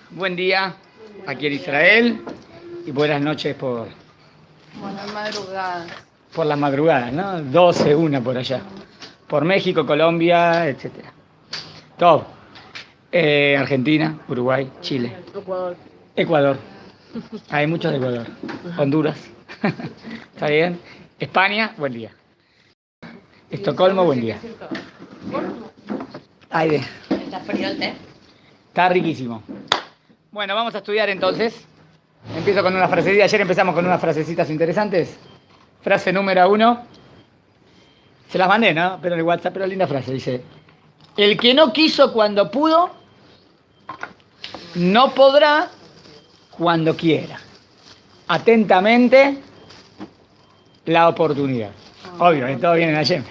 Buen día aquí en Israel y buenas noches por Buenas madrugadas. las madrugadas, ¿no? 12, 1 por allá. Por México, Colombia, etcétera. Todo. Argentina, Uruguay, Chile, Ecuador. Ecuador. Hay muchos de Ecuador. Honduras. ¿Está bien? España, buen día. Estocolmo, buen día. Aire. ¿Está frío el té? Está riquísimo. Bueno, vamos a estudiar entonces. Empiezo con una frasecita. Ayer empezamos con unas frasecitas interesantes. Frase número 1. Se las mandé, ¿no? Pero en el WhatsApp, pero linda frase. Dice: el que no quiso cuando pudo, no podrá cuando quiera. Atentamente, la oportunidad. Obvio, todo viene en Hashem.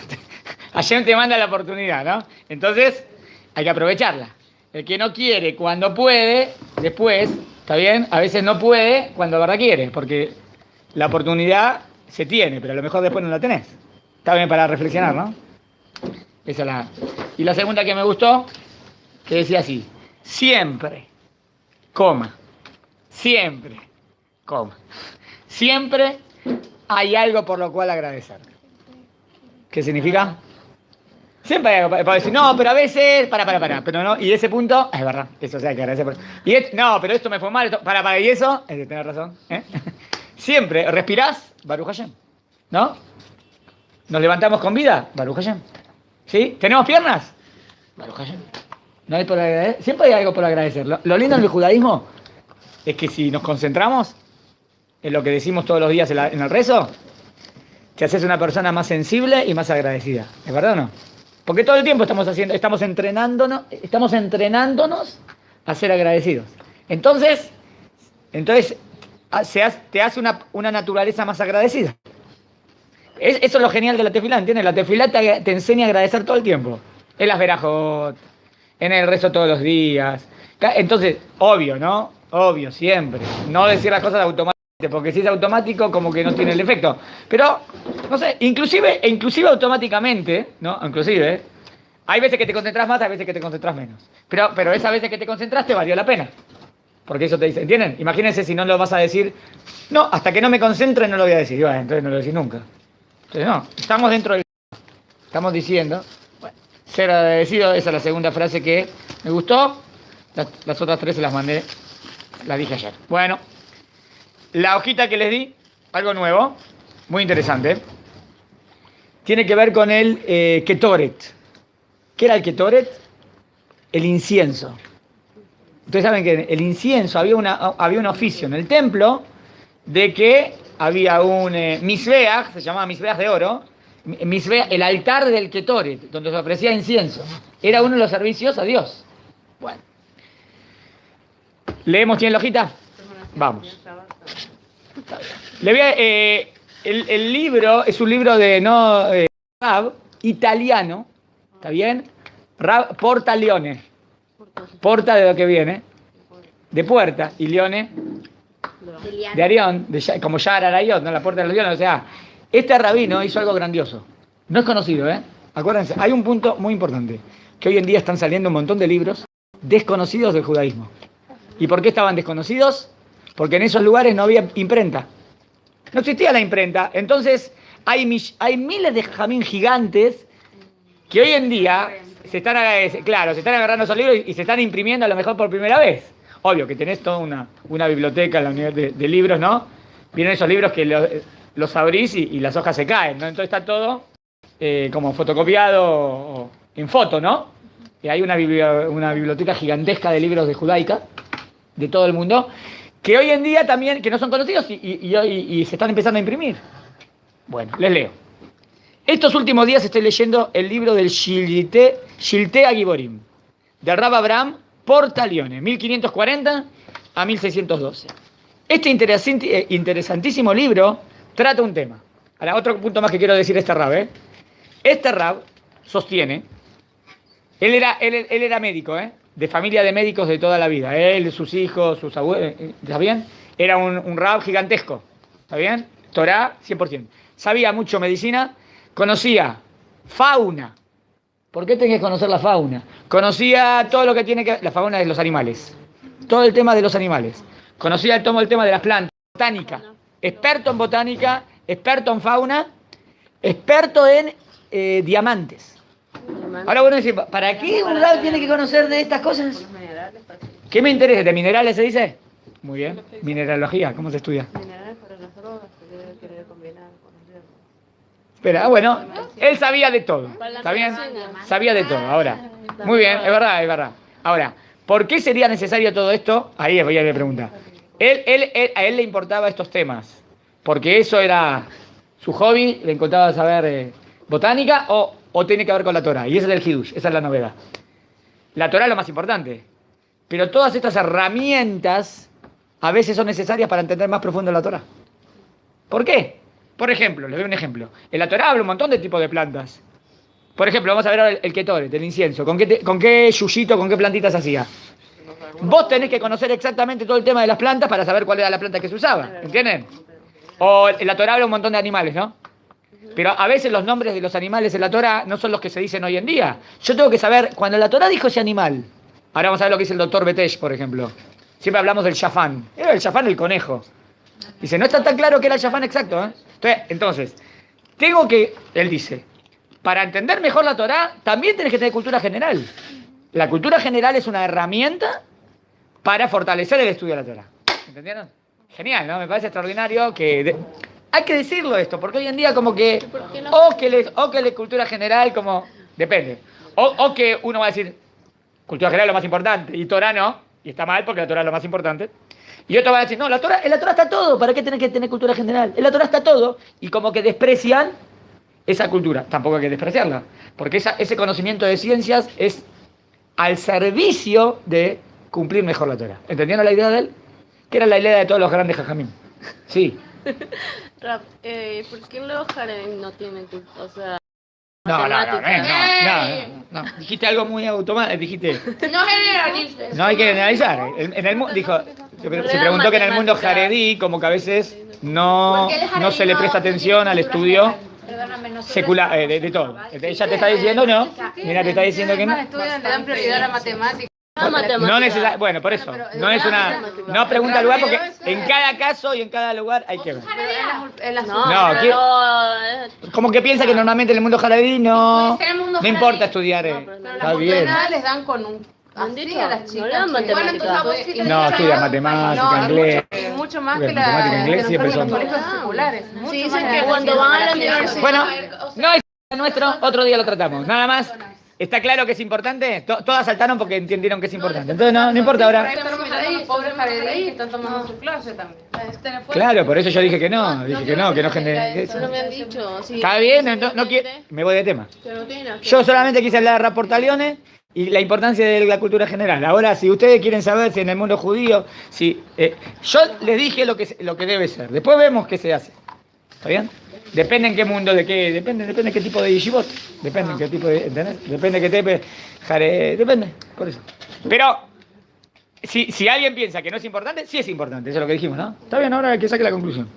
Hashem te manda la oportunidad, ¿no? Entonces, hay que aprovecharla. El que no quiere cuando puede, después, ¿está bien? A veces no puede cuando de verdad quiere, porque la oportunidad se tiene, pero a lo mejor después no la tenés. Está bien para reflexionar, ¿no? Esa es la... Y la segunda que me gustó, que decía así: siempre, siempre, siempre hay algo por lo cual agradecer. ¿Qué significa? Siempre hay algo para decir, no, pero a veces, pero no, y ese punto, es verdad, eso sí hay que agradecer. No, pero esto me fue mal, y eso, tenés razón, ¿eh? Siempre, respirás, Baruch Hashem, ¿no? Nos levantamos con vida, Baruch Hashem, ¿sí? ¿Tenemos piernas? Baruch Hashem. ¿No hay por agradecer? Siempre hay algo por agradecer. Lo lindo del judaísmo es que si nos concentramos en lo que decimos todos los días en el rezo, te haces una persona más sensible y más agradecida, ¿es verdad o no? Porque todo el tiempo estamos entrenándonos a ser agradecidos. Entonces te hace una naturaleza más agradecida. Eso es lo genial de la tefilá, ¿entiendes? La tefilá te enseña a agradecer todo el tiempo. En las verajot, en el rezo todos los días. Entonces, obvio, ¿no? Obvio, siempre. No decir las cosas automáticamente, porque si es automático, como que no tiene el efecto. Pero, no sé, inclusive automáticamente, ¿no? Inclusive, hay veces que te concentras más, hay veces que te concentras menos. Pero esas veces que te concentraste valió la pena. Porque eso te dice, ¿entienden? Imagínense si no lo vas a decir, no, hasta que no me concentre no lo voy a decir. Bueno, entonces no lo decís nunca. Entonces no, estamos dentro del... Estamos diciendo, bueno, ser agradecido, esa es la segunda frase que me gustó. Las otras tres se las mandé, las dije ayer. Bueno, la hojita que les di, algo nuevo, muy interesante, tiene que ver con el Ketoret. ¿Qué era el Ketoret? El incienso. Ustedes saben que el incienso, había un oficio en el templo de que había un Mizbeach, se llamaba Mizbeach de oro, el altar del Ketoret, donde se ofrecía incienso. Era uno de los servicios a Dios. Bueno. ¿Leemos? ¿Tienen la hojita? Vamos. Le voy a, el libro es un libro de Rab italiano, ¿está bien? Rab Portalione. Porta de lo que viene, de puerta, y Lione de Arión, como Yar Arayot, ¿no? La puerta de los leones. O sea, este rabino hizo algo grandioso. No es conocido, ¿eh? Acuérdense, hay un punto muy importante, que hoy en día están saliendo un montón de libros desconocidos del judaísmo. ¿Y por qué estaban desconocidos? Porque en esos lugares no había imprenta. No existía la imprenta. Entonces, hay miles de jamín gigantes que hoy en día se están agarrando esos libros y se están imprimiendo a lo mejor por primera vez. Obvio que tenés toda una biblioteca en la unidad de libros, ¿no? Vienen esos libros que los abrís y las hojas se caen, ¿no? Entonces está todo como fotocopiado o en foto, ¿no? Y hay una biblioteca gigantesca de libros de judaica de todo el mundo, que hoy en día también, que no son conocidos y se están empezando a imprimir. Bueno, les leo. Estos últimos días estoy leyendo el libro del Shiltei Agiborim, del Rab Abraham Portalione, 1540 a 1612. Este interesantísimo libro trata un tema. Ahora, otro punto más que quiero decir este Rab, Este Rab sostiene, él era médico, de familia de médicos de toda la vida. Él, sus hijos, sus abuelos, ¿está bien? Era un Rab gigantesco, ¿está bien? Torá, 100%. Sabía mucho medicina, conocía fauna. ¿Por qué tenés que conocer la fauna? Conocía todo lo que tiene que ver, la fauna de los animales. todo el tema de los animales. Conocía el tema de las plantas, botánica. Experto en botánica, experto en fauna, experto en diamantes. Ahora bueno, decir, ¿para qué un rab tiene que conocer de estas cosas? ¿Qué me interesa? ¿De minerales se dice? Muy bien. Mineralogía, ¿cómo se estudia? Minerales para las drogas, que debe querer combinar con los hierbas. Espera, bueno, él sabía de todo. ¿Está bien? Sabía de todo. Ahora, muy bien, es verdad, es verdad. Ahora, ¿por qué sería necesario todo esto? Ahí voy a la pregunta. A él le importaba estos temas, porque eso era su hobby, le importaba saber botánica o tiene que ver con la Torah. Y ese es el Hidush, esa es la novedad. La Torah es lo más importante, pero todas estas herramientas a veces son necesarias para entender más profundo la Torah. ¿Por qué? Por ejemplo, les doy un ejemplo. En la Torah habla un montón de tipos de plantas. Por ejemplo, vamos a ver ahora el ketoret, el incienso. ¿Con qué yuyito, con qué plantitas hacía? Vos tenés que conocer exactamente todo el tema de las plantas para saber cuál era la planta que se usaba. ¿Entienden? O en la Torah habla un montón de animales, ¿no? Pero a veces los nombres de los animales en la Torah no son los que se dicen hoy en día. Yo tengo que saber, cuando la Torah dijo ese animal, ahora vamos a ver lo que dice el doctor Betesh, por ejemplo. Siempre hablamos del shafán. Era el shafán el conejo. Dice, no está tan claro que era el shafán exacto, ¿eh? Entonces, él dice, para entender mejor la Torah, también tenés que tener cultura general. La cultura general es una herramienta para fortalecer el estudio de la Torah. ¿Entendieron? Genial, ¿no? Me parece extraordinario que... Hay que decirlo esto, porque hoy en día como que... O que la cultura general como... Depende. O que uno va a decir, cultura general es lo más importante, y Torah no, y está mal porque la Torah es lo más importante. Y otro va a decir, no, en la Torah está todo, ¿para qué tenés que tener cultura general? En la Torah está todo, y como que desprecian esa cultura. Tampoco hay que despreciarla, porque ese conocimiento de ciencias es al servicio de cumplir mejor la Torah. ¿Entendieron la idea de él? Que era la idea de todos los grandes jajamim. Sí. Rap, ¿por qué los Haredim no tienen cultura? O sea, No. Dijiste algo muy automático. Dijiste, No generalices. no hay que generalizar. Se preguntó que en el mundo jaredí, como que a veces no se le presta atención al estudio secular, de todo. Ella te está diciendo no. Mira, te está diciendo que no. Estudian, le dan prioridad a la matemática. matemática. Bueno, por eso, no es una, no pregunta al lugar porque en cada caso y en cada lugar hay que ver. Como que piensa que normalmente en el mundo jaredí no importa estudiar. Está bien. Les dan con un... Así a las chicas. No le dan matemática. No, estudian matemática, inglés. Mucho más que Matemática, inglés, siempre los son. colegios seculares. Sí, dicen que cuando van a la universidad. Bueno, no es nuestro, otro día lo tratamos. Nada más. ¿Está claro que es importante? Todas saltaron porque entendieron que es importante. Entonces no importa ahora. Los pobres jaredí que están tomando su clase también. Claro, por eso yo dije que no. Dije que no genere. Eso no me han dicho. Sí, Está bien, no quiero. Me voy de tema. Yo solamente quise hablar de Raportaliones y la importancia de la cultura general. Ahora, si ustedes quieren saber si en el mundo judío, yo les dije lo que debe ser. Después vemos qué se hace. ¿Está bien? Depende en qué mundo, depende qué tipo de yeshivot, depende en qué tipo de, ¿entendés? Depende qué tipo de depende, por eso. Pero, si alguien piensa que no es importante, sí es importante, eso es lo que dijimos, ¿no? Está bien, ahora hay que saque la conclusión.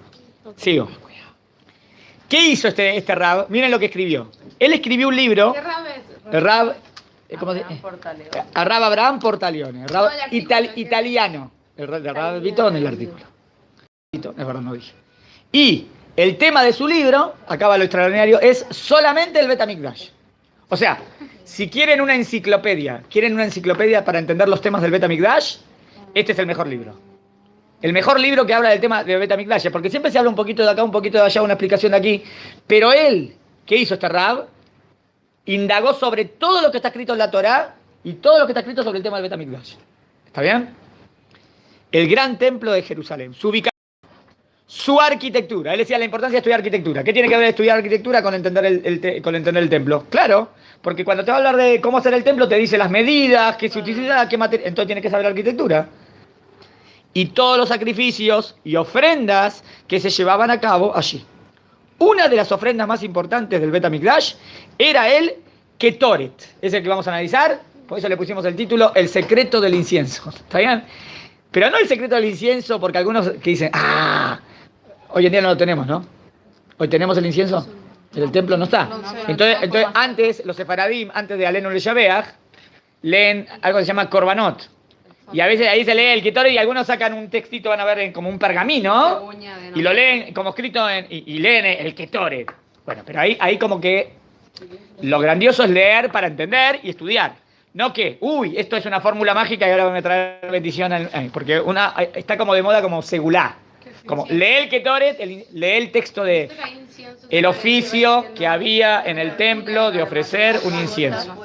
Sigo. ¿Qué hizo este Rab? Miren lo que escribió. Él escribió un libro. ¿Qué rab es? El Rab, ¿cómo se llama? Rab Abraham Portalione, Rab italiano. El Rab Vitón el artículo. Es verdad, no dije. Y el tema de su libro, acá va lo extraordinario, es solamente el Bet HaMikdash. O sea, si quieren una enciclopedia para entender los temas del Bet HaMikdash, este es el mejor libro. El mejor libro que habla del tema del Bet HaMikdash, porque siempre se habla un poquito de acá, un poquito de allá, una explicación de aquí, pero él, ¿qué hizo este Rab? Indagó sobre todo lo que está escrito en la Torá y todo lo que está escrito sobre el tema del Bet HaMikdash. ¿Está bien? El gran templo de Jerusalén, su ubicación, su arquitectura. Él decía la importancia de estudiar arquitectura. ¿Qué tiene que ver estudiar arquitectura con entender el templo? Claro, porque cuando te va a hablar de cómo hacer el templo, te dice las medidas, qué se utiliza, qué material. Entonces tienes que saber arquitectura. Y todos los sacrificios y ofrendas que se llevaban a cabo allí. Una de las ofrendas más importantes del Bet HaMikdash era el Ketoret. Es el que vamos a analizar. Por eso le pusimos el título El secreto del incienso. ¿Está bien? Pero no el secreto del incienso, porque algunos que dicen, hoy en día no lo tenemos, ¿no? Hoy tenemos el incienso, el templo no está. Entonces antes, los sefaradim, antes de Alenu le Yabeach, leen algo que se llama Korbanot. Y a veces ahí se lee el Ketoret y algunos sacan un textito, van a ver, como un pergamino, y lo leen como escrito y leen el Ketoret. Bueno, pero ahí como que lo grandioso es leer para entender y estudiar. No que, esto es una fórmula mágica y ahora voy a traer bendición. Porque está como de moda como segulá. Como lee el Ketoret, lee el texto de el oficio que había en el templo de ofrecer un incienso.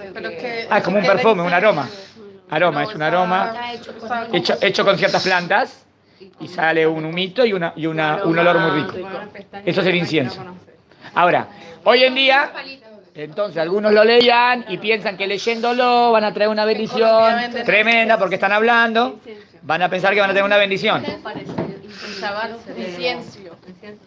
Es como un perfume, un aroma. Es un aroma hecho con ciertas plantas y sale un humito y un olor muy rico. Eso es el incienso. Ahora, hoy en día, entonces algunos lo leían y piensan que leyéndolo van a traer una bendición tremenda porque están hablando, van a pensar que van a tener una bendición.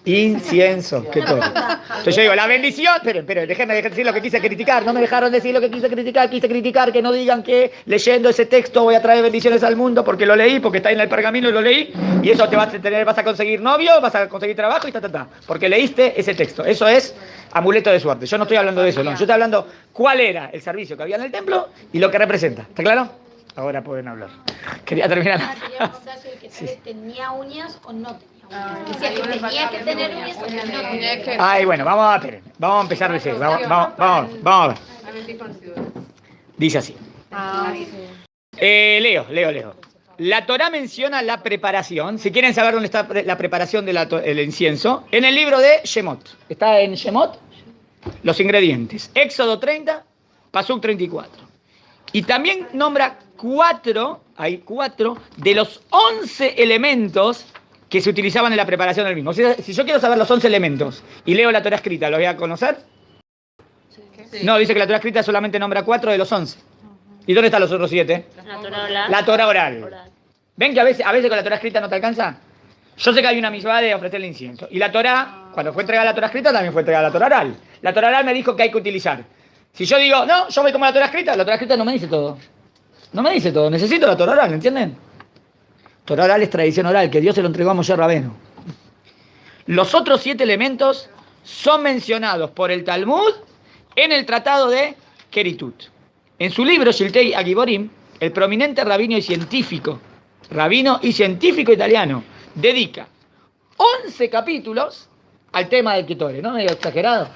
Incienso, qué todo. Entonces yo digo, la bendición, pero déjenme decir lo que quise criticar, no me dejaron decir lo que quise criticar que no digan que leyendo ese texto voy a traer bendiciones al mundo porque lo leí, porque está en el pergamino y lo leí, y eso vas a conseguir novio, vas a conseguir trabajo y porque leíste ese texto. Eso es amuleto de suerte. Yo no estoy hablando de eso, no. Yo estoy hablando cuál era el servicio que había en el templo y lo que representa. ¿Está claro? Ahora pueden hablar. Quería terminar. Sí. ¿Tenía uñas o no tenía uñas? Decía que tenía que tener uñas o no tenía que. Ay, bueno, vamos a empezar de cero. Vamos a ver. Dice así. Leo. La Torá menciona la preparación. Si quieren saber dónde está la preparación del incienso, en el libro de Shemot. ¿Está en Shemot? Los ingredientes. Éxodo 30, Pasuk 34. Y también nombra 4 de los 11 elementos que se utilizaban en la preparación del mismo. O sea, si yo quiero saber los 11 elementos y leo la Torá escrita, ¿los voy a conocer? Sí. No, dice que la Torá escrita solamente nombra 4 de los 11. ¿Y dónde están los otros 7? La Torá oral. ¿Ven que a veces con la Torá escrita no te alcanza? Yo sé que hay una misma de ofrecer el incienso. Y la Torá, cuando fue entregada la Torá escrita, también fue entregada la Torá oral. La Torá oral me dijo que hay que utilizar. Si yo digo, no, yo voy como la Torá escrita no me dice todo. No me dice todo, necesito la Torá oral, ¿entienden? Torá oral es tradición oral, que Dios se lo entregó a Moshe Rabeno. Los otros 7 elementos son mencionados por el Talmud en el tratado de Keritut. En su libro, Shiltei Agiborim, el prominente rabino y científico italiano, dedica 11 capítulos al tema del Ketoret, ¿no? Medio exagerado.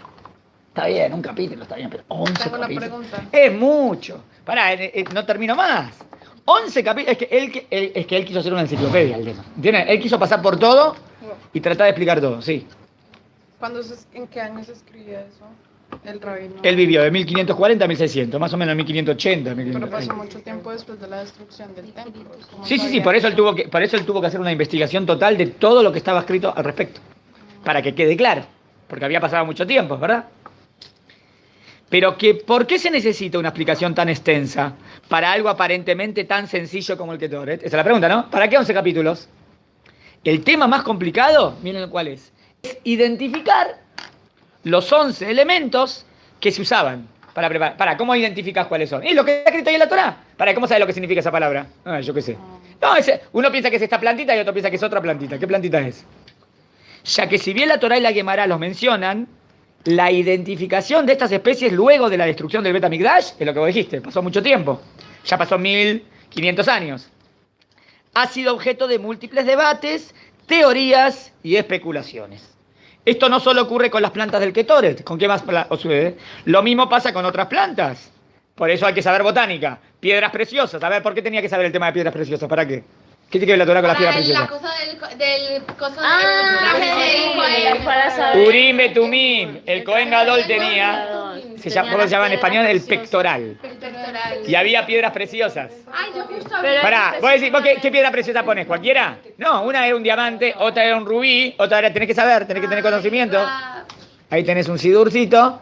Está bien, un capítulo está bien, pero 11 Tengo una capítulos. pregunta. Es mucho. Pará, no termino más. 11 capítulos. Es que él quiso hacer una enciclopedia al tema. ¿Entiendes? Él quiso pasar por todo y tratar de explicar todo, sí. ¿En qué año se escribió eso? El rabino. Él vivió de 1540 a 1600, más o menos en 1580. Pero pasó mucho tiempo después de la destrucción del templo. Sí, por eso él tuvo que hacer una investigación total de todo lo que estaba escrito al respecto. Para que quede claro. Porque había pasado mucho tiempo, ¿verdad? Pero ¿por qué se necesita una explicación tan extensa para algo aparentemente tan sencillo como el Ketoret? Esa es la pregunta, ¿no? ¿Para qué 11 capítulos? El tema más complicado, miren cuál es identificar los 11 elementos que se usaban para preparar. ¿Cómo identificas cuáles son? Es lo que está escrito ahí en la Torá. ¿Cómo sabes lo que significa esa palabra? Yo qué sé. No, uno piensa que es esta plantita y otro piensa que es otra plantita. ¿Qué plantita es? Ya que si bien la Torá y la Gemara los mencionan, la identificación de estas especies luego de la destrucción del Bet HaMikdash, es lo que vos dijiste, pasó mucho tiempo, ya pasó 1500 años. Ha sido objeto de múltiples debates, teorías y especulaciones. Esto no solo ocurre con las plantas del Ketoret, ¿con qué más sucede? Lo mismo pasa con otras plantas. Por eso hay que saber botánica. Piedras preciosas. A ver, ¿por qué tenía que saber el tema de piedras preciosas? ¿Para qué? ¿Qué tiene que ver la Torá con las piedras preciosas? La cosa del para saber. Urim Betumim. El Cohen Gadol tenía, ¿cómo se llama en español? El pectoral. Y había piedras preciosas. Ay, yo justo Pará, vos qué piedra preciosa pones, ¿cualquiera? No, una era un diamante, otra era un rubí, otra era, tenés que saber, tenés que tener conocimiento. Ahí tenés un sidurcito.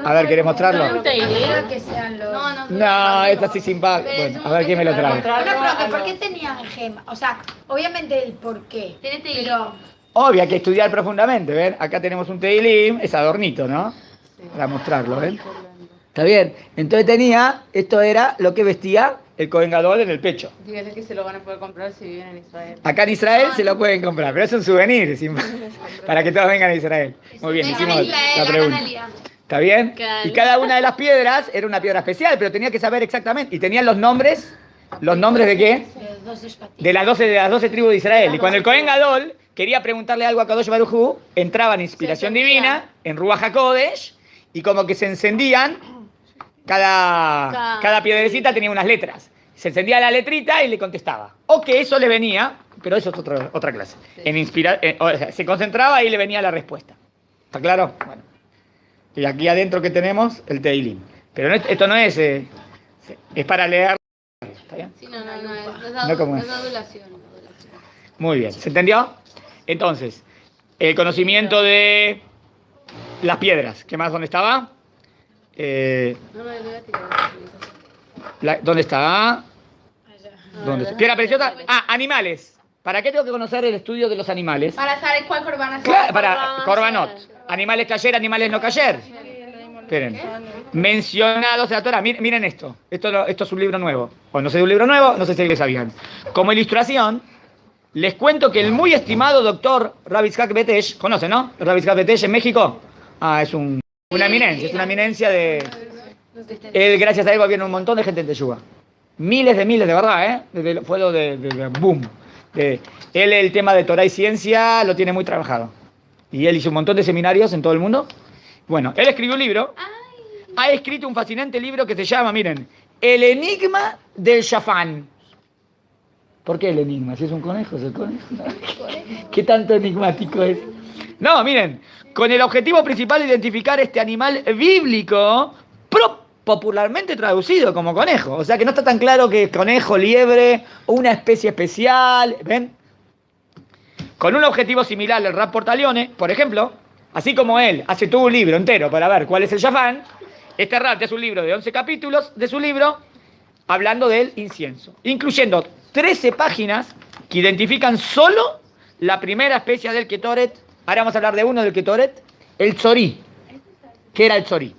A ver, ¿querés mostrarlo? que sean los. No, esta sí sin pago. Bueno, a ver quién me lo trae. Pero ¿por qué tenían gemas? O sea, obviamente el por qué. Pero. Obvio, hay que estudiar profundamente, ¿ven? Acá tenemos un teilim, es adornito, ¿no? Para mostrarlo, ¿ven? Está bien. Entonces esto era lo que vestía el Cohen Gadol en el pecho. Dígale que se lo van a poder comprar si viven en Israel. Acá en Israel se lo pueden comprar, pero es un souvenir, para que todos vengan a Israel. Muy bien, hicimos la pregunta. ¿Está bien? Y cada una de las piedras era una piedra especial, pero tenía que saber exactamente, y tenían los nombres los nombres de qué? Los 12 Shvatim. De las 12 tribus de Israel. Y cuando el Cohen Gadol quería preguntarle algo a Kadosh Baruj Hu, entraba en inspiración divina, en Ruach HaKodesh, y como que se encendían, cada piedrecita tenía unas letras. Se encendía la letrita y le contestaba. O que eso le venía, pero eso es otra clase. O sea, se concentraba y le venía la respuesta. ¿Está claro? Bueno. Y aquí adentro que tenemos el Teilim. Pero esto no es para leer. ¿Está bien? Sí, no, No como es es. adulación. Muy bien, ¿se entendió? Entonces, el conocimiento de las piedras. ¿Qué más? ¿Dónde estaba? ¿Dónde está? ¿Dónde está? Piedra preciosa. Animales. ¿Para qué tengo que conocer el estudio de los animales? Para saber cuál corbán hacer. Claro, para Korbanot. Animales cayer, animales no cayer. Esperen. Mencionados en la Torah. Miren esto. Esto es un libro nuevo. O no sé de un libro nuevo, no sé si lo sabían. Como ilustración, les cuento que el muy estimado doctor Rav Yitzhak Betesh, ¿conocen, no? Rav Yitzhak Betesh en México. Es una eminencia de... Él, gracias a él, gobierna un montón de gente en Teshuvah. Miles, de verdad, fue lo de boom. Él, el tema de Torah y ciencia, lo tiene muy trabajado. Y él hizo un montón de seminarios en todo el mundo. Bueno, él escribió un libro. Ha escrito un fascinante libro que se llama, miren, El enigma del Shafán. ¿Por qué el enigma? Si es un conejo, ¿es el conejo? ¿Qué tanto enigmático es? No, miren, con el objetivo principal de identificar este animal bíblico, popularmente traducido como conejo. O sea que no está tan claro que conejo, liebre o una especie especial. ¿Ven? Con un objetivo similar al Rab Portalione, por ejemplo, así como él hace todo un libro entero para ver cuál es el Shafán, este Rab hace un libro de 11 capítulos de su libro hablando del incienso, incluyendo 13 páginas que identifican solo la primera especie del Ketoret. Ahora vamos a hablar de uno del Ketoret, el Tzorí. ¿Qué era el Tzorí?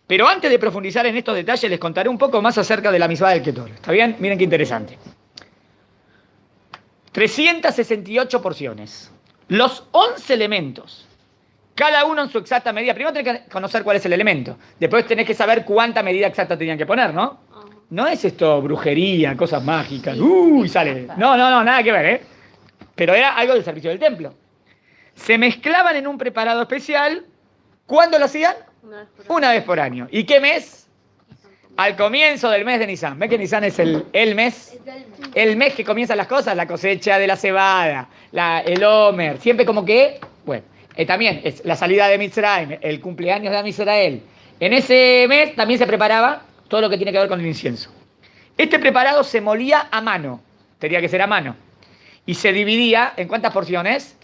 Pero antes de profundizar en estos detalles, les contaré un poco más acerca de la misma del Ketoret. ¿Está bien? Miren qué interesante. 368 porciones. Los 11 elementos. Cada uno en su exacta medida. Primero tenés que conocer cuál es el elemento. Después tenés que saber cuánta medida exacta tenían que poner, ¿no? No es esto brujería, cosas mágicas. Y sale. No, nada que ver, ¿eh? Pero era algo del servicio del templo. Se mezclaban en un preparado especial. ¿Cuándo lo hacían? Una vez por año. ¿Y qué mes? Al comienzo del mes de Nisan. ¿Ves que Nisan es el mes? El mes que comienzan las cosas, la cosecha de la cebada, el Omer. Siempre como que, bueno, también es la salida de Mitzrayim, el cumpleaños de Am Israel. En ese mes también se preparaba todo lo que tiene que ver con el incienso. Este preparado se molía a mano. Tenía que ser a mano. Y se dividía, ¿en cuántas porciones?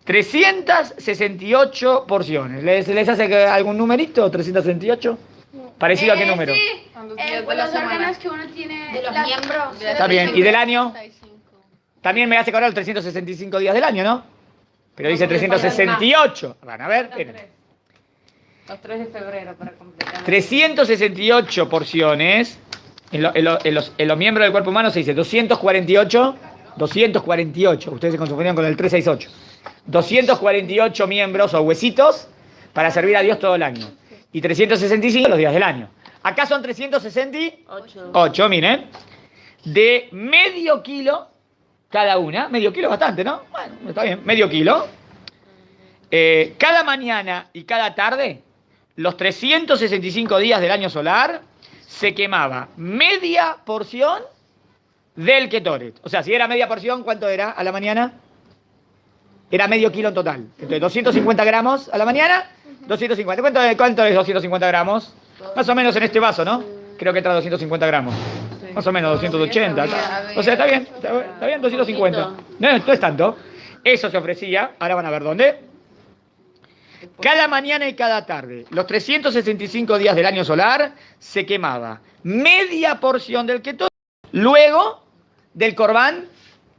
368 porciones. ¿Les hace algún numerito? ¿368? ¿Parecido a qué número? Sí, por los órganos que uno tiene de los miembros. Está bien. ¿Y del año? También me hace acordar los 365 días del año, ¿no? Pero dice 368. Van a ver. Los 3 de febrero para completar. 368 porciones. En los miembros del cuerpo humano se dice 248. 248. Ustedes se confundieron con el 368. 248 miembros o huesitos para servir a Dios todo el año. Y 365 los días del año. Acá son 368, miren. De medio kilo cada una. Medio kilo es bastante, ¿no? Bueno, está bien. Medio kilo. Cada mañana y cada tarde, los 365 días del año solar, se quemaba media porción del Ketoret. O sea, si era media porción, ¿cuánto era a la mañana? Era medio kilo en total. Entonces, 250 gramos a la mañana, 250. ¿Cuánto es 250 gramos? Más o menos en este vaso, ¿no? Creo que entra 250 gramos. Más o menos 280. O sea, está bien, 250. No es tanto. Eso se ofrecía, ahora van a ver dónde. Cada mañana y cada tarde, los 365 días del año solar, se quemaba media porción del Ketoret. Luego del corbán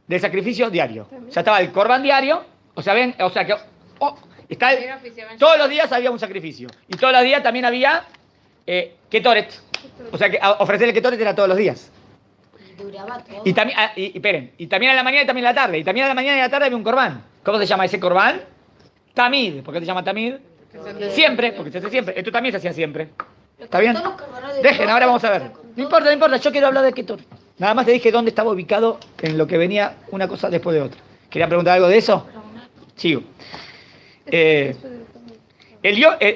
del sacrificio diario. Ya estaba el corbán diario, o sea, ven, o sea que todos los días había un sacrificio. Y todos los días también había Ketoret. O sea que ofrecer el Ketoret era todos los días. Duraba todo. Y también, y también a la mañana y también a la tarde. Y también a la mañana y a la tarde había un corbán. ¿Cómo se llama ese corbán? Tamid. ¿Por qué se llama Tamid? Siempre, porque se hace siempre. Esto también se hacía siempre. ¿Está bien? Dejen, ahora vamos a ver. No importa, yo quiero hablar de Ketoret. Nada más te dije dónde estaba ubicado en lo que venía una cosa después de otra. ¿Querían preguntar algo de eso? Sigo.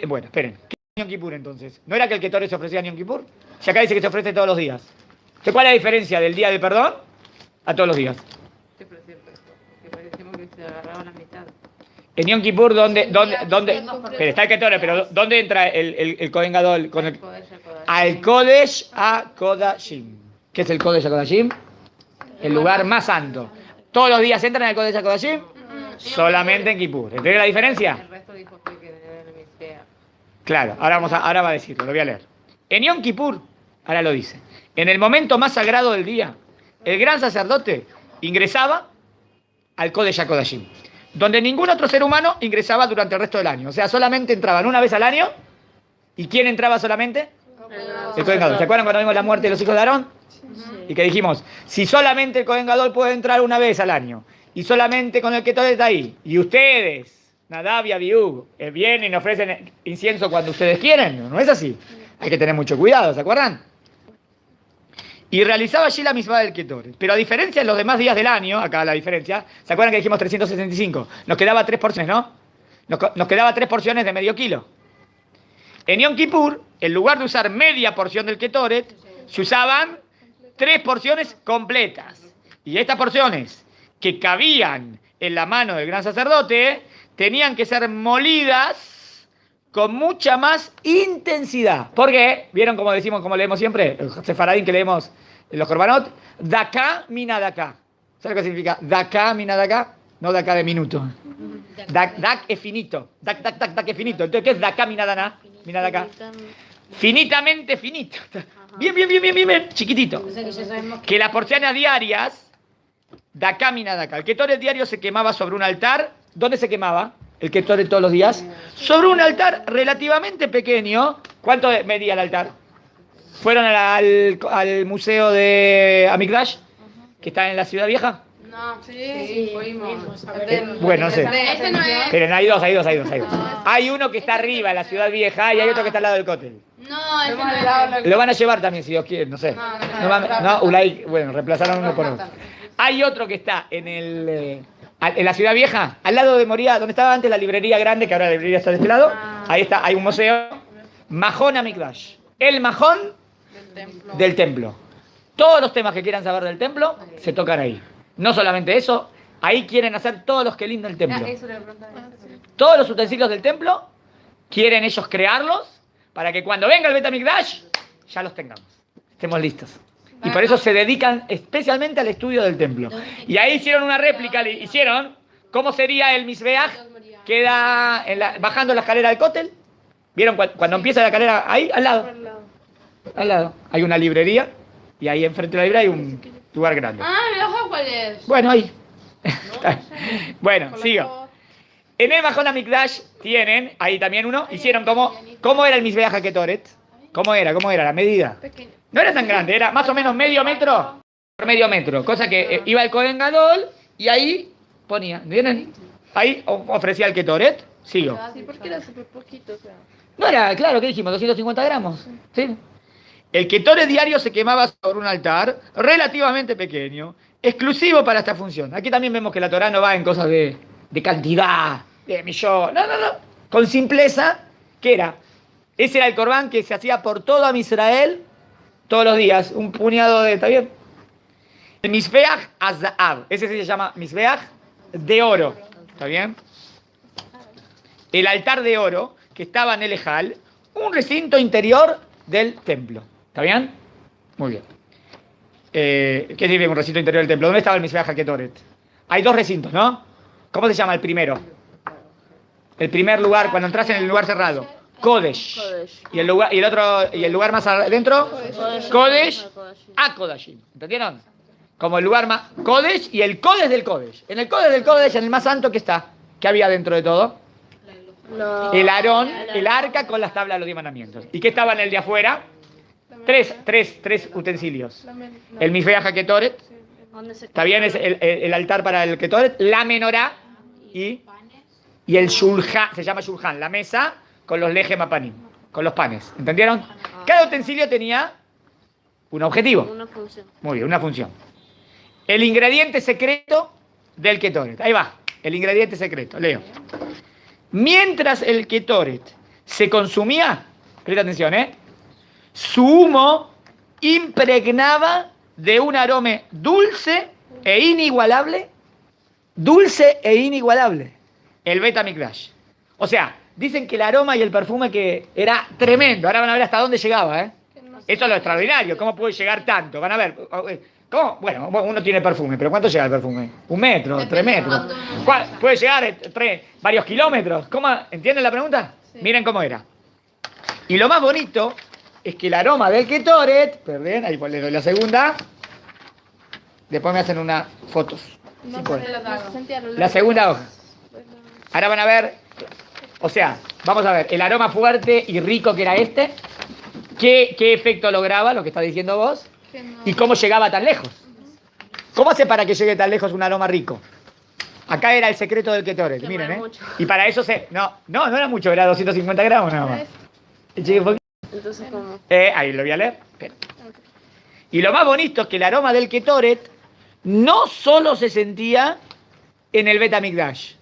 Bueno, esperen. ¿Qué es Yom Kippur entonces? ¿No era que el Ketoret se ofrecía en Yom Kippur? Si acá dice que se ofrece todos los días. Entonces, ¿cuál es la diferencia del día del perdón a todos los días? Sí, pero es cierto eso. Que decimos que se agarraba la mitad. En Yom Kippur, ¿dónde? Pero está el Ketoret, pero ¿dónde entra el Kohen Gadol? Con el, al Kodesh HaKodashim. ¿Qué es el Kodesh HaKodashim? El lugar más santo. ¿Todos los días entran al Kodesh HaKodashim? Solamente en Kippur. ¿Entendés la diferencia? El resto dijo que era la misbea. Claro, ahora va a decirlo, lo voy a leer. En Yom Kippur, ahora lo dice, en el momento más sagrado del día, el gran sacerdote ingresaba al Kodesh HaKodashim, donde ningún otro ser humano ingresaba durante el resto del año. O sea, solamente entraban una vez al año. ¿Y quién entraba solamente? El Kohen Gadol. ¿Se acuerdan cuando vimos la muerte de los hijos de Aarón? Y que dijimos, si solamente el Kohen Gadol puede entrar una vez al año, y solamente con el Ketoret está ahí, y ustedes, Nadab y Abiú, vienen y ofrecen incienso cuando ustedes quieren, no es así. Hay que tener mucho cuidado, ¿se acuerdan? Y realizaba allí la misma del Ketoret. Pero a diferencia de los demás días del año, acá la diferencia, ¿se acuerdan que dijimos 365? Nos quedaba 3 porciones, ¿no? Nos quedaba 3 porciones de medio kilo. En Yom Kippur, en lugar de usar media porción del Ketoret, se usaban 3 porciones completas. Y estas porciones que cabían en la mano del gran sacerdote tenían que ser molidas con mucha más intensidad. ¿Por qué? ¿Vieron cómo decimos, como leemos siempre? El sefaradín que leemos en los korbanot. Daká mina daká. ¿Sabes lo que significa? Daká mina daká. No daká de minuto. Dak es finito. Dak es finito. Entonces, ¿qué es daká mina daná? Mina daká. Finitamente finito. Bien, chiquitito. Que las porciones diarias, daká mina daká. El Ketoret diario se quemaba sobre un altar. ¿Dónde se quemaba el Ketoret todos los días? Sobre un altar relativamente pequeño. ¿Cuánto medía el altar? ¿Fueron al museo de Amikdash, que está en la Ciudad Vieja? No, Sí, fuimos. Bueno, no sé. Ese no es. Pero hay dos. Hay uno que está arriba en la Ciudad Vieja y hay otro que está al lado del cótel. No, ese no es. Lo van a llevar también si Dios quiere, no sé. No, Ulay, bueno, reemplazaron uno por otro. Hay otro que está en la Ciudad Vieja, al lado de Moría, donde estaba antes la librería grande, que ahora la librería está de este lado. Ahí está, hay un museo. Mahón Amikdash. El Mahón del templo. Todos los temas que quieran saber del templo se tocan ahí. No solamente eso, ahí quieren hacer todos los kelim del templo. Todos los utensilios del templo quieren ellos crearlos para que cuando venga el Bet HaMikdash ya los tengamos, estemos listos. Y por eso se dedican especialmente al estudio del templo. Y ahí hicieron una réplica, hicieron cómo sería el Mizbeach, queda bajando la escalera del cótel. ¿Vieron cuando empieza la escalera? Ahí, al lado. Al lado. Hay una librería y ahí enfrente de la librería hay un lugar grande. ¿Cuál es? Bueno, ahí. Bueno, sigo. En el Mahón HaMikdash tienen, ahí también uno, hicieron cómo era el Mizbeach HaKetoret. ¿Cómo era la medida? Pequeño. No era tan grande, era más o menos medio metro por medio metro. Cosa que iba el Kohen Gadol y ahí ponía, ¿entienden? Ahí ofrecía el Ketoret. Sigo. Sí, porque era súper poquito, o sea. No era, claro, ¿qué dijimos? 250 gramos. ¿Sí? El Ketoret diario se quemaba sobre un altar relativamente pequeño, exclusivo para esta función. Aquí también vemos que la Torá no va en cosas de cantidad, de millón. No. Con simpleza, ¿qué era? Ese era el corbán que se hacía por todo Israel todos los días. Un puñado de... ¿Está bien? El Mizbeach HaZahav. Ese se llama Mizbeach de oro. ¿Está bien? El altar de oro que estaba en el Ejal, un recinto interior del templo. ¿Está bien? Muy bien. ¿Qué significa un recinto interior del templo? ¿Dónde estaba el Mizbeach HaKetoret? Hay 2 recintos, ¿no? ¿Cómo se llama el primero? El primer lugar, cuando entras en el lugar cerrado. Kodesh. Y el lugar más adentro, Kodesh HaKodashim. ¿Entendieron? Como el lugar más Kodesh y el Kodesh del Kodesh. En el Kodesh del Kodesh, en el más santo, ¿qué está? ¿Qué había dentro de todo? El Aarón, el arca con las tablas de los 10 mandamientos. ¿Y qué estaba en el de afuera? Tres utensilios. El Mizbeach HaKetoret. ¿Está bien? Es el altar para el Ketoret. La menorá y el shulchan. Se llama shulchan. La mesa con los lejem apanim. Con los panes. ¿Entendieron? Cada utensilio tenía Un objetivo. Una función. Muy bien, una función. El ingrediente secreto del Ketoret. Ahí va, el ingrediente secreto. Leo. Mientras el Ketoret se consumía, presta atención, su humo impregnaba de un aroma dulce e inigualable el Beit HaMikdash. O sea, dicen que el aroma y el perfume que era tremendo. Ahora van a ver hasta dónde llegaba, Eso es lo extraordinario. ¿Cómo puede llegar tanto? Van a ver. ¿Cómo? Bueno, uno tiene perfume, pero ¿cuánto llega el perfume? 1 metro, 3 metros. ¿Puede llegar varios kilómetros? ¿Cómo? ¿Entienden la pregunta? Sí. Miren cómo era. Y lo más bonito es que el aroma del Ketoret, perdón, ahí le doy la segunda. Después me hacen unas fotos. No, la segunda hoja. Ahora van a ver, o sea, vamos a ver, el aroma fuerte y rico que era este, qué efecto lograba, lo que está diciendo vos, y cómo llegaba tan lejos. ¿Cómo hace para que llegue tan lejos un aroma rico? Acá era el secreto del Ketoret, miren, Y para eso no era mucho, era 250 gramos nada más. Entonces, ¿cómo? Ahí lo voy a leer. Espera. Y lo más bonito es que el aroma del Ketoret no solo se sentía en el Beit HaMikdash,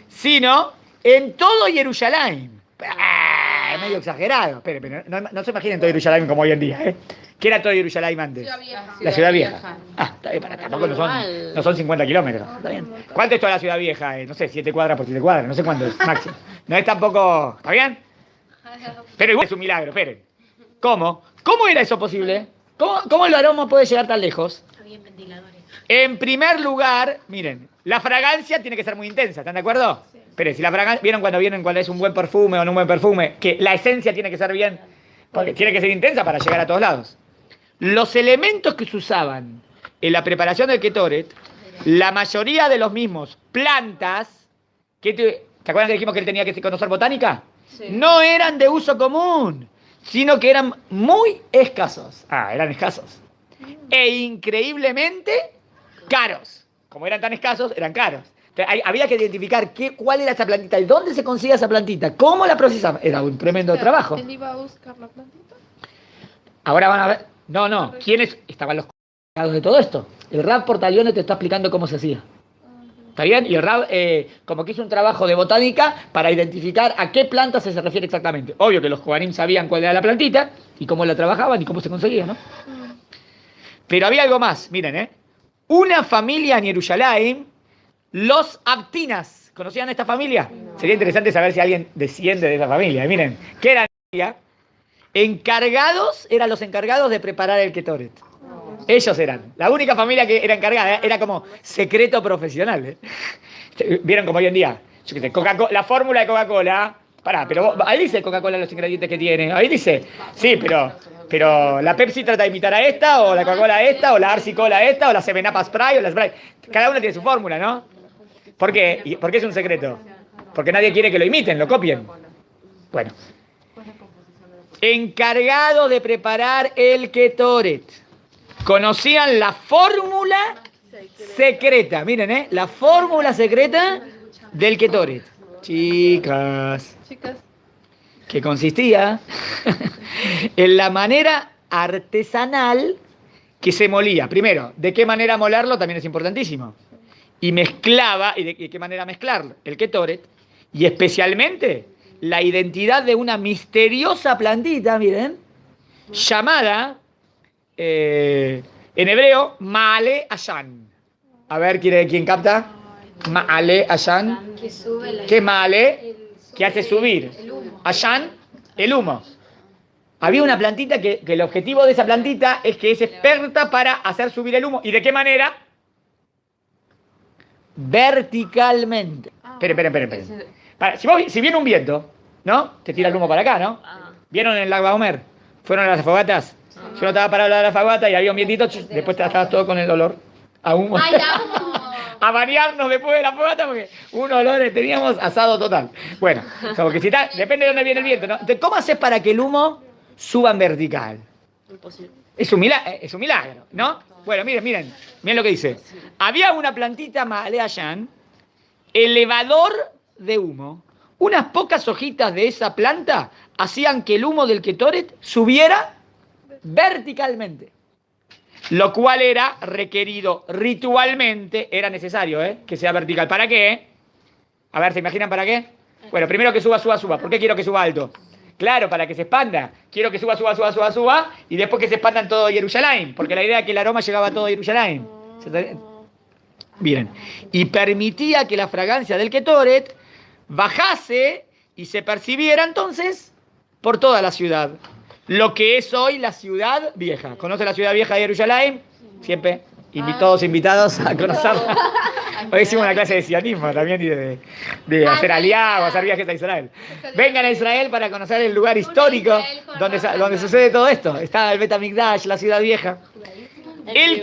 sino en todo Jerusalén. Es medio exagerado. Pero no se imaginen todo Jerusalén como hoy en día. ¿Qué era todo Jerusalén antes? La ciudad vieja. Está bien, tampoco no son 50 kilómetros. Está bien. ¿Cuánto es toda la ciudad vieja? No sé, 7 cuadras por 7 cuadras. No sé cuánto es máximo. No es tampoco... ¿Está bien? Pero igual es un milagro, esperen. ¿Cómo? ¿Cómo era eso posible? ¿Cómo el aroma puede llegar tan lejos? Había ventiladores. En primer lugar, miren, la fragancia tiene que ser muy intensa, ¿están de acuerdo? Sí. Pero si la fragancia, ¿vieron cuando es un buen perfume o no un buen perfume? Que la esencia tiene que ser bien, porque tiene que ser intensa para llegar a todos lados. Los elementos que se usaban en la preparación del Ketoret, la mayoría de los mismos, plantas, ¿te acuerdas que dijimos que él tenía que conocer botánica? Sí. No eran de uso común, sino que eran muy escasos. Eran escasos. E increíblemente caros. Como eran tan escasos, eran caros. Entonces, había que identificar cuál era esa plantita y dónde se consigue esa plantita, cómo la procesaban. Era un tremendo trabajo. ¿Él iba a buscar la plantita? Ahora van a ver. No. ¿Quiénes estaban los encargados de todo esto? El Rav Portalione te está explicando cómo se hacía. ¿Está bien? Y el Rav como que hizo un trabajo de botánica para identificar a qué planta se refiere exactamente. Obvio que los Kohanim sabían cuál era la plantita y cómo la trabajaban y cómo se conseguía, ¿no? Pero había algo más, miren, Una familia en Jerusalén, los Abtinas. ¿Conocían esta familia? No. Sería interesante saber si alguien desciende de esa familia. Miren, ¿qué eran? Eran los encargados de preparar el Ketoret. Ellos eran. La única familia que era encargada, era como secreto profesional. ¿Vieron como hoy en día? Yo qué sé, la fórmula de Coca-Cola. Pero ahí dice Coca-Cola los ingredientes que tiene. Ahí dice, sí, pero la Pepsi trata de imitar a esta, o la Coca-Cola a esta, o la Arsi Cola a esta, o la 7-Up Sprite, o la Sprite. Cada una tiene su fórmula, ¿no? ¿Por qué? ¿Por qué es un secreto? Porque nadie quiere que lo imiten, lo copien. Bueno. Encargado de preparar el Ketoret. Conocían la fórmula secreta. Miren, la fórmula secreta del Ketoret. Chicas. Que consistía en la manera artesanal que se molía. Primero, ¿de qué manera molerlo? También es importantísimo. Y mezclaba, y de qué manera mezclarlo, el Ketoret, y especialmente la identidad de una misteriosa plantita, miren, llamada, en hebreo, Maale Ashan. A ver, ¿quién capta? Maale Ashan. ¿Qué es Maale? Que hace subir. Ashan, el humo. Había una plantita que el objetivo de esa plantita es que es experta para hacer subir el humo. ¿Y de qué manera? Verticalmente. Esperen. Si viene un viento, ¿no? Te tira el humo para acá, ¿no? ¿Vieron en el lago Bahomer? ¿Fueron a las fogatas? Si uno estaba parado a la fogata y había un vientito, después estabas todo con el olor a humo. A bañarnos después de la fogata porque un olor teníamos asado total. Bueno, porque depende de dónde viene el viento, ¿no? Entonces, ¿cómo haces para que el humo suba en vertical? Imposible. Es un milagro, ¿no? Bueno, miren lo que dice. Había una plantita Maale Ashan, elevador de humo. Unas pocas hojitas de esa planta hacían que el humo del Ketoret subiera verticalmente. Lo cual era requerido ritualmente, era necesario, que sea vertical. ¿Para qué? A ver, ¿se imaginan para qué? Bueno, primero que suba. ¿Por qué quiero que suba alto? Claro, para que se expanda. Quiero que suba, y después que se expanda en todo Jerusalén, porque la idea es que el aroma llegaba a todo Jerusalén. Miren, y permitía que la fragancia del Ketoret bajase y se percibiera entonces por toda la ciudad. Lo que es hoy la ciudad vieja. ¿Conoce la ciudad vieja de Jerusalén? Siempre todos invitados a conocerla. Hoy hicimos una clase de sionismo también y de hacer aliados, hacer viajes a Israel. Vengan a Israel para conocer el lugar histórico donde sucede todo esto. Está el Bet HaMikdash, la ciudad vieja. El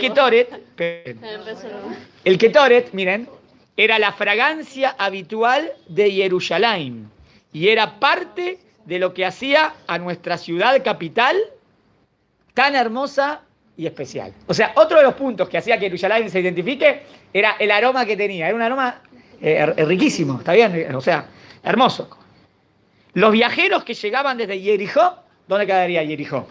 Ketoret, miren, era la fragancia habitual de Jerusalén y era parte de lo que hacía a nuestra ciudad capital tan hermosa y especial. O sea, otro de los puntos que hacía que Jerusalén se identifique era el aroma que tenía. Era un aroma riquísimo, ¿está bien? O sea, hermoso. Los viajeros que llegaban desde Jericó, ¿dónde quedaría Jericó?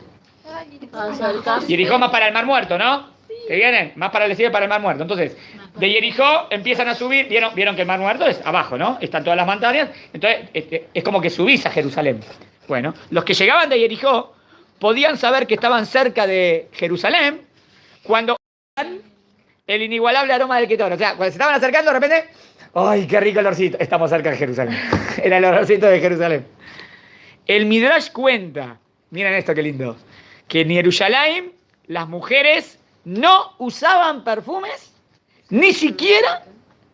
Jericó más para el Mar Muerto, ¿no? ¿Que vienen? Más para el desierto, para el Mar Muerto. Entonces, de Jericó empiezan a subir. ¿Vieron que el Mar Muerto es abajo, ¿no? Están todas las montañas. Entonces, es como que subís a Jerusalén. Bueno, los que llegaban de Jericó podían saber que estaban cerca de Jerusalén cuando el inigualable aroma del Ketoret. O sea, cuando se estaban acercando, de repente, ¡ay, qué rico olorcito! Estamos cerca de Jerusalén. Era el olorcito de Jerusalén. El Midrash cuenta, miren esto qué lindo, que en Jerusalén las mujeres no usaban perfumes ni siquiera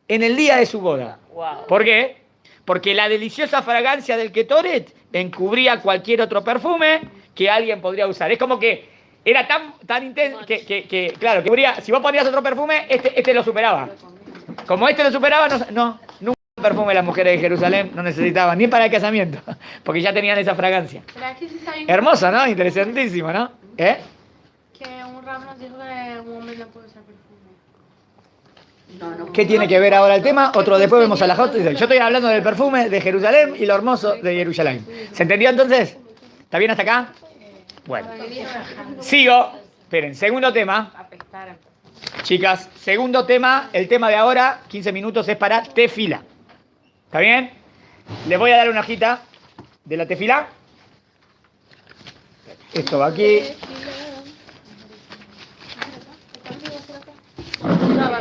en el día de su boda. Wow. ¿Por qué? Porque la deliciosa fragancia del Ketoret encubría cualquier otro perfume que alguien podría usar. Es como que era tan intenso que claro, que si vos ponías otro perfume, este lo superaba. Como este lo superaba, nunca un perfume las mujeres de Jerusalén no necesitaban, ni para el casamiento, porque ya tenían esa fragancia. Hermoso, ¿no? Interesantísimo, ¿no? Que un rap nos dijo que un hombre no puede usar perfume. ¿Qué tiene que ver ahora el tema? Después vemos a la Jota. Yo estoy hablando del perfume de Jerusalén y lo hermoso de Jerusalén. ¿Se entendió entonces? ¿Está bien hasta acá? Bueno. Sigo. Esperen, segundo tema. Chicas, segundo tema. El tema de ahora, 15 minutos, es para tefila. ¿Está bien? Les voy a dar una hojita de la tefila. Esto va aquí.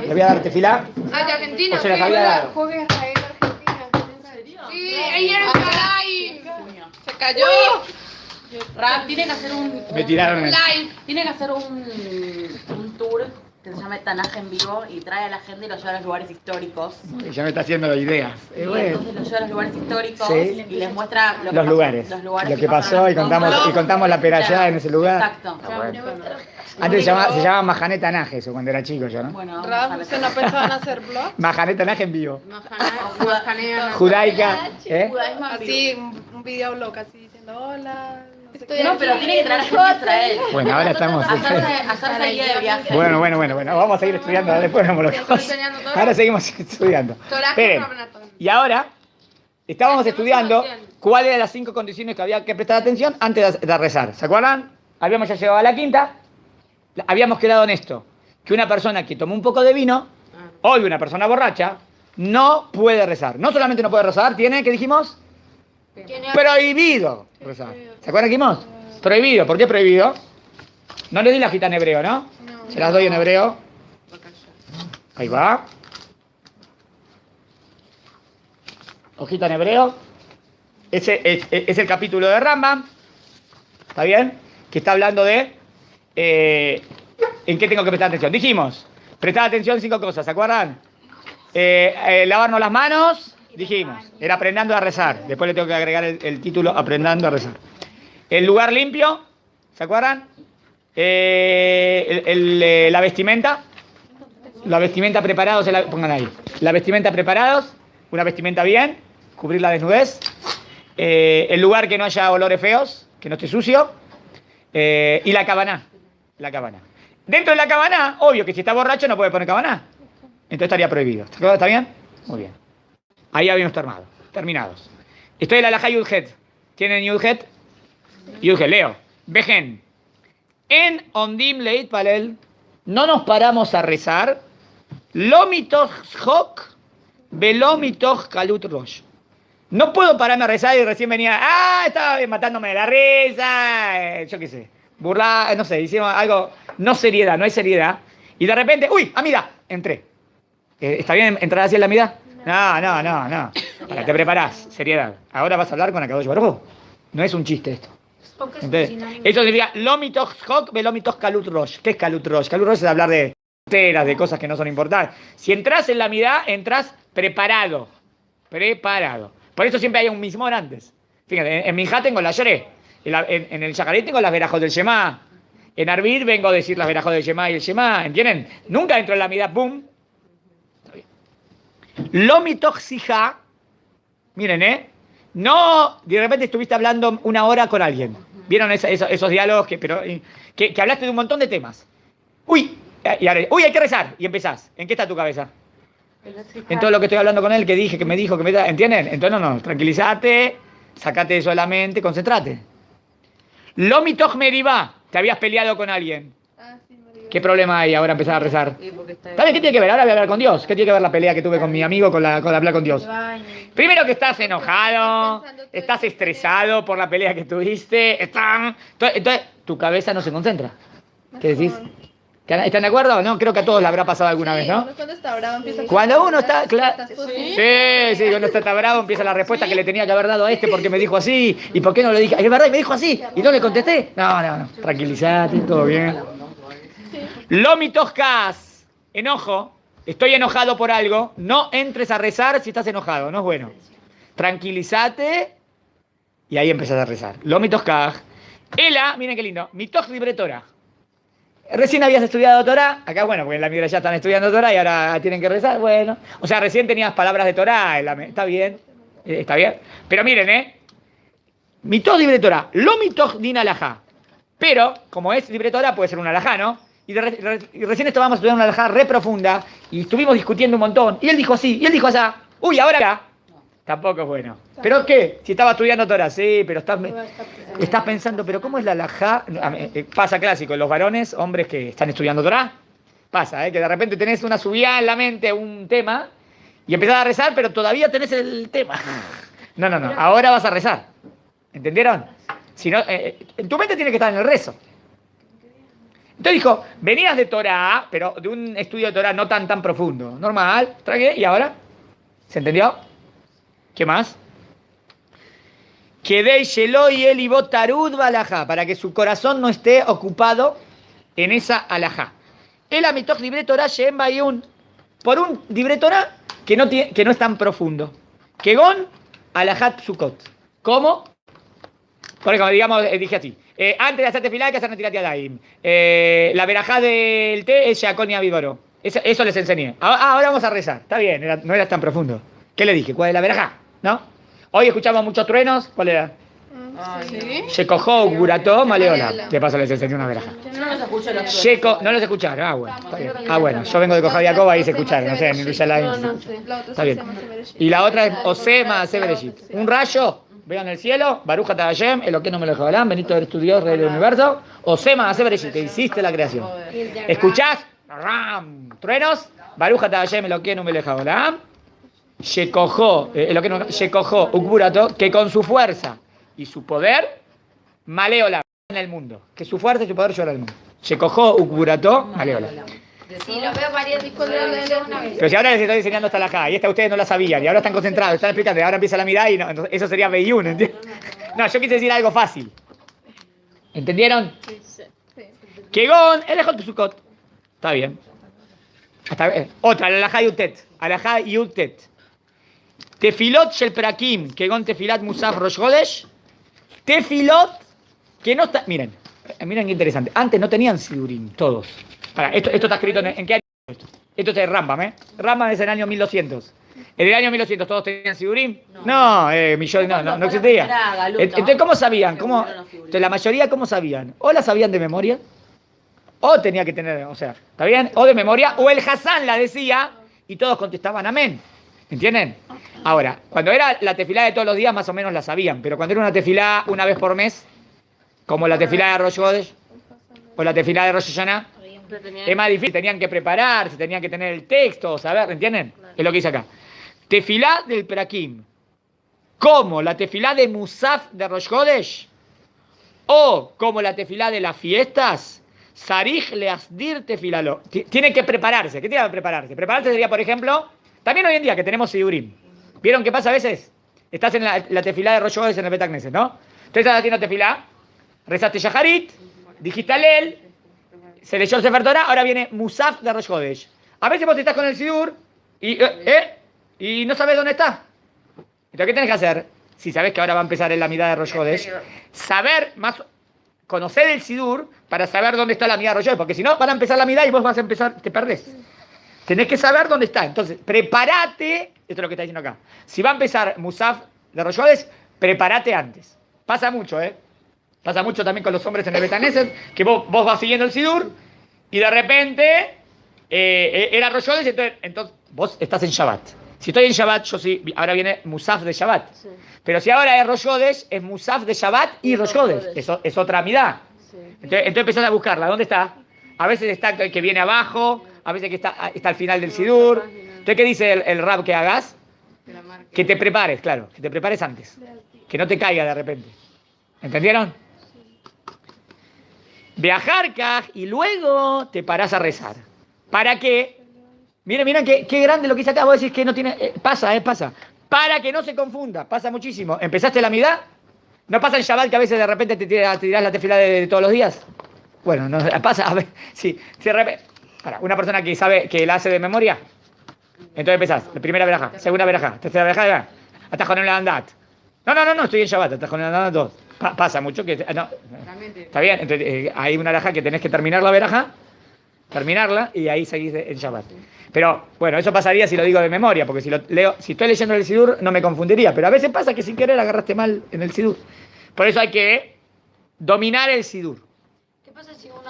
Le voy a dar tefila. Ah, de Argentina. O se las había dado. Juega Israel, Argentina. Sí, ahí se cayó. Rap tiene que hacer un Me tiraron el... tiene que hacer un tour que se llama Tanaj en vivo y trae a la gente y los lleva a los lugares históricos. Ya me está haciendo ideas. Y entonces los lleva a los lugares históricos Sí. y les muestra Los lugares. Lo que pasó y contamos la perallá en ese lugar. Exacto. Antes se llamaba Mahanet Tanaj eso cuando era chico yo, ¿no? Bueno, Rap, ¿se no pensaban hacer blog? Mahanet Tanaj en vivo. Majanea. Judaica. Así, un videoblog así diciendo hola. no, pero tiene que traer a gente a Israel. Bueno, ahora estamos... Hacerse el día de viaje. Bueno. Vamos a seguir estudiando. Después vemos lo que pasa. Ahora seguimos estudiando. Esperen. Y ahora estábamos estudiando cuáles eran las 5 condiciones que había que prestar atención antes de rezar. ¿Se acuerdan? Habíamos ya llegado a la quinta. Habíamos quedado en esto. Que una persona que tomó un poco de vino, hoy una persona borracha, no puede rezar. No solamente no puede rezar, tiene, ¿qué dijimos? Prohibido rezar. ¿Se acuerdan que dijimos? Prohibido. ¿Por qué prohibido? No le di la hojita en hebreo, ¿no? Se las doy en hebreo. Ahí va. Hojita en hebreo. Ese es el capítulo de Rambam. ¿Está bien? Que está hablando de... ¿en qué tengo que prestar atención? Dijimos, prestar atención en 5 cosas, ¿se acuerdan? Lavarnos las manos, dijimos, era aprendiendo a rezar. Después le tengo que agregar el título, aprendiendo a rezar. El lugar limpio, ¿se acuerdan? La vestimenta. La vestimenta preparados, pongan ahí. La vestimenta preparados, una vestimenta bien, cubrir la desnudez. El lugar que no haya olores feos, que no esté sucio. Y la cabaná. La cabaná. Dentro de la cabaná, obvio que si está borracho no puede poner cabaná. Entonces estaría prohibido. ¿Está bien? Muy bien. Ahí habíamos terminados. Estoy en la alajá Yudhet. ¿Tienen Yudhet? Yudhet, leo. Vejen. En Ondim Leit Palel, no nos paramos a rezar. Lo mitoch hok, velo mitoch kalut rosh. No puedo pararme a rezar y recién venía, estaba matándome de la risa, yo qué sé, burlar, no sé, hicimos algo, no seriedad, no hay seriedad. Y de repente, mira, entré. ¿Está bien entrar así en la mitad? No. Ahora te preparás, seriedad. Ahora vas a hablar con Akadosh Baruj Hu. No es un chiste esto. Entonces, eso significa lo mitoch hok, velo mitoch kalut rosh. ¿Qué es kalut rosh? Kalut rosh es hablar de tonteras, de cosas que no son importantes. Si entras en la mitad, entras preparado. Por eso siempre hay un mismor antes. Fíjate, en Minjá tengo la Lloré. En el Yacaré tengo las verajos del Shema. En Arbir vengo a decir las verajos del Shema y el Shema. ¿Entienden? Nunca entro en la mitad, ¡pum! Lo mitoxija. Miren, no, de repente estuviste hablando una hora con alguien. ¿Vieron esos diálogos que hablaste de un montón de temas? Hay que rezar. Y empezás. ¿En qué está tu cabeza? En todo lo que estoy hablando con él, que dije, que me dijo, ¿entienden? Entonces no, tranquilízate, sacate eso de la mente, concentrate. Lo mitoch meribá, te habías peleado con alguien. ¿Qué problema hay ahora empezar a rezar? ¿Sabes qué tiene que ver? Ahora voy a hablar con Dios. ¿Qué tiene que ver la pelea que tuve con mi amigo con hablar con Dios? Primero que estás enojado, estás estresado por la pelea que tuviste. Entonces, tu cabeza no se concentra. ¿Qué decís? ¿Están de acuerdo? No, creo que a todos le habrá pasado alguna vez, ¿no? Cuando está bravo empieza Cuando uno está, claro, sí, cuando está bravo empieza la respuesta que le tenía que haber dado a este porque me dijo así, y por qué no le dije, es verdad, y me dijo así, y no le contesté. No, tranquilízate, todo bien. Lo mitoscas, enojo, estoy enojado por algo, no entres a rezar si estás enojado, no es bueno. Tranquilízate, y ahí empezás a rezar. Lo mitoscas, miren qué lindo, mitoch libre Torah. Recién habías estudiado Torah, acá bueno, porque en la migra ya están estudiando Torah y ahora tienen que rezar, bueno. O sea, recién tenías palabras de Torah, está bien, Pero miren, mitoch libre Torah, lo mitoch din alajá. Pero, como es libre Torah, puede ser una alajá, ¿no? Y recién estábamos estudiando una alajá re profunda y estuvimos discutiendo un montón. Y él dijo así, y él dijo así. Ahora acá. Tampoco es bueno. ¿Pero qué? Si estaba estudiando Torah, sí, pero estás pensando, ¿pero cómo es la alajá? Pasa clásico, los varones, hombres que están estudiando Torah, pasa, que de repente tenés una subida en la mente, un tema, y empezás a rezar, pero todavía tenés el tema. No, ahora vas a rezar. ¿Entendieron? Si no, en tu mente tiene que estar en el rezo. Entonces dijo, venías de Torah, pero de un estudio de Torah no tan profundo. Normal, tranquilo, ¿y ahora? ¿Se entendió? ¿Qué más? Para que su corazón no esté ocupado en esa alajá. El amitoch libre Torah shem bayun. Por un libre Torah que no es tan profundo. Kegon alajat sukot. ¿Cómo? Por ejemplo, digamos, dije así. Antes de hacer tefilá hay que hacer netilat yadayim. La verajá del té es shakol ni avivaro. Eso les enseñé. Ahora vamos a rezar. Está bien, no era tan profundo. ¿Qué le dije? ¿Cuál es la verajá? ¿No? Hoy escuchamos muchos truenos. ¿Cuál era? ¿Sí? Shekojó, Gurató, Maleola. De paso les enseñé una verajá. Yo no los escucho los No los escucharon. Bueno, está bien. Bueno, yo vengo de Cojá Jacob, ahí se escucharon. No sé, en Yerushalayim. No sé. Está bien. Y la otra es Osema Sebereshit. Un rayo. Vean el cielo, Baruch Atah Hashem, Elokeinu melech haolam, bendito eres tu Dios, Rey del universo, Osema Sebereshit, que hiciste la creación. ¿Escuchás? ¡Ram! Truenos, Baruch Atah Hashem, Elokeinu melech haolam, Shekojó, Ukburato, que con su fuerza y su poder, Maleola en el mundo. Que su fuerza y su poder llora el mundo. Shekojó, Ukburato, Maleola. Sí, lo veo varias veces. Pero si ahora les estoy enseñando hasta la acá, y esta ustedes no la sabían, y ahora están concentrados, están explicando, y ahora empieza la mirada y no, eso sería Beyun, ¿entiendes? No, yo quise decir algo fácil. ¿Entendieron? Sí. Kegon, elejot Sukot. Está bien. Otra, alajá yutet. Alajá yutet. Tefilot shel prakim, kegon tefilat musaf rosh chodesh. Tefilot, que no está... Miren qué interesante. Antes no tenían sidurim, todos. Esto está escrito en qué año. Esto es de Rambam, Rambam es en el año 1200. ¿En el año 1200 todos tenían sidurim? No, no existía. Entonces, ¿cómo sabían? Entonces, la mayoría, ¿cómo sabían? O la sabían de memoria, o tenía que tener, o sea, ¿está bien? O de memoria, o el Hassan la decía, y todos contestaban amén. ¿Entienden? Ahora, cuando era la tefilá de todos los días, más o menos la sabían, pero cuando era una tefilá una vez por mes, como la tefilá de Rosh Chodesh, o la tefilá de Rosh Hashanah, Pero tenía es más difícil, tenían que prepararse, tenían que tener el texto, saber, ¿entienden? Es lo que dice acá. Tefilá del Perakim, como la tefilá de Musaf de Rosh Chodesh, o como la tefilá de las fiestas, Sarij leasdir tefilalo. Tiene que prepararse. ¿Qué tiene que prepararse? Prepararse sería, por ejemplo, también hoy en día que tenemos Sidurim. ¿Vieron qué pasa a veces? Estás en la tefilá de Rosh Chodesh en el Bet Knesset, ¿no? Entonces estás haciendo tefilá, rezaste Shaharit, dijiste Alel, se leyó el Sefer Torah, ahora viene Musaf de Rosh Chodesh. A veces vos estás con el Sidur y no sabes dónde está. Entonces, ¿qué tenés que hacer? Si sabés que ahora va a empezar en la mitad de Rosh Chodesh, saber más, conocer el Sidur para saber dónde está la mitad de Rosh Chodesh, porque si no, van a empezar la mitad y vos vas a empezar, te perdés. Tenés que saber dónde está. Entonces, prepárate, esto es lo que está diciendo acá. Si va a empezar Musaf de Rosh Chodesh, prepárate antes. Pasa mucho, ¿eh? Pasa mucho también con los hombres en el Bet Knesset, que vos vas siguiendo el Sidur y de repente era Rosh Chodesh, entonces vos estás en Shabbat. Si estoy en Shabbat, yo sí, ahora viene Musaf de Shabbat. Sí. Pero si ahora es Rosh Chodesh, es Musaf de Shabbat y Rosh Chodesh. Eso es otra amidad. Sí. Entonces empezás a buscarla. ¿Dónde está? A veces está el que viene abajo, a veces que está al final del Sidur. Entonces, ¿qué dice el Rab que hagas? Que te prepares, claro. Que te prepares antes. Que no te caiga de repente. ¿Entendieron? Viajar, y luego te parás a rezar. ¿Para qué? Miren qué grande lo que hice acá. Vos decís que no tiene... pasa. Para que no se confunda. Pasa muchísimo. ¿Empezaste la midá? ¿No pasa en Shabbat que a veces de repente te tirás la tefilá de todos los días? Bueno, no pasa. A ver, si de repente... Una persona que sabe que la hace de memoria. Entonces empezás. Primera verajá, segunda verajá, tercera verajá. Hasta con el andat. No, estoy en Shabbat. Hasta con el andat 2. Pasa mucho que... No, está bien. Entonces hay una verajá que tenés que terminar la verajá. Terminarla y ahí seguís en Shabbat. Pero bueno, eso pasaría si lo digo de memoria, porque si estoy leyendo el Sidur no me confundiría, pero a veces pasa que sin querer agarraste mal en el Sidur. Por eso hay que dominar el Sidur. ¿Qué pasa si uno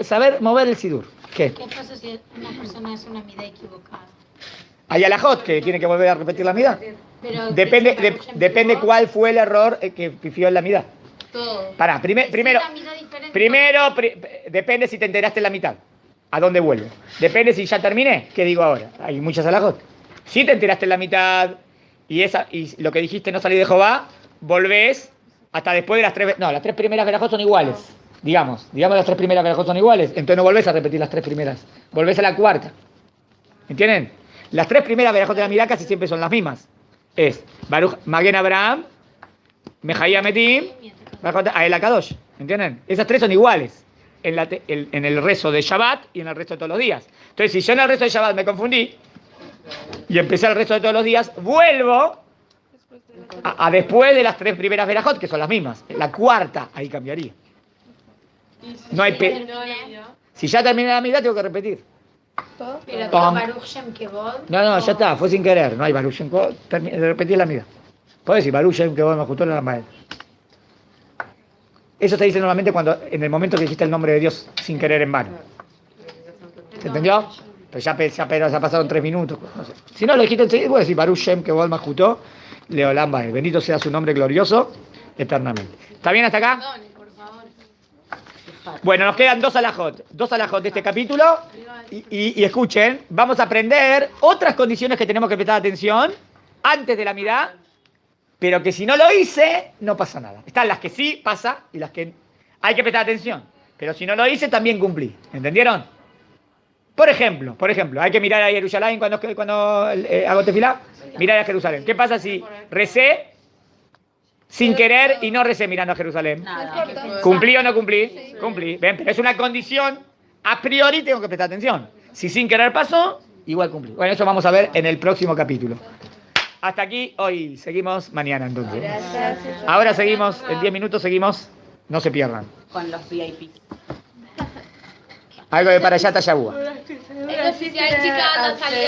saber mover el Sidur. ¿Qué? ¿Qué pasa si una persona hace una mida equivocada? Hay alajot que tiene que volver a repetir la mida. Pero Depende cuál fue el error que pifió en la mida. Todo. Pará, primero, depende si te enteraste en la mitad. ¿A dónde vuelvo? Depende si ya terminé. ¿Qué digo ahora? Hay muchas alajot. Si te enteraste en la mitad y lo que dijiste no salí de Jehová, volvés hasta después de las tres... No, las tres primeras verajot son iguales. Digamos las tres primeras verajot son iguales. Entonces no volvés a repetir las tres primeras. Volvés a la cuarta. ¿Entienden? Las tres primeras verajot de la mitad casi siempre son las mismas. Es Baruch Magen Abraham, Mejaya Metim, Ael Akadosh. ¿Entienden? Esas tres son iguales en el rezo de Shabbat y en el resto de todos los días. Entonces, si yo en el resto de Shabbat me confundí y empecé el resto de todos los días, vuelvo a después de las tres primeras verajot, que son las mismas. La cuarta, ahí cambiaría. No hay si ya terminé la mitad, tengo que repetir. Pero Pam. Baruch Shem Kevod. No, ya está, fue sin querer. No hay Baruch Shem Kevod, repetí la mitad. Puedes decir Baruch Shem Kevod me ajustó la maed. Eso se dice normalmente en el momento que dijiste el nombre de Dios sin querer en vano. ¿Se entendió? Pues ya pasaron 3 minutos. No sé. Si no lo dijiste enseguida, puedes decir Baruch Shem Kevod me ajustó, Leolam Baed. Bendito sea su nombre glorioso eternamente. ¿Está bien hasta acá? Por favor. Bueno, nos quedan 2 alajot de este capítulo y escuchen, vamos a aprender otras condiciones que tenemos que prestar atención antes de la mirada, pero que si no lo hice, no pasa nada. Están las que sí pasa y las que hay que prestar atención, pero si no lo hice, también cumplí. ¿Entendieron? Por ejemplo, hay que mirar a Jerusalén cuando hago tefilá, mirar a Jerusalén. ¿Qué pasa si recé sin querer y no recé mirando a Jerusalén? Nada. ¿Cumplí o no cumplí? Sí. Cumplí. ¿Ven? Pero es una condición, a priori tengo que prestar atención. Si sin querer pasó, igual cumplí. Bueno, eso vamos a ver en el próximo capítulo. Hasta aquí, hoy seguimos mañana entonces. Ahora seguimos, en 10 minutos seguimos, no se pierdan. Con los VIP. Algo de para allá, Tayabúa. Es oficial, chica, no salida.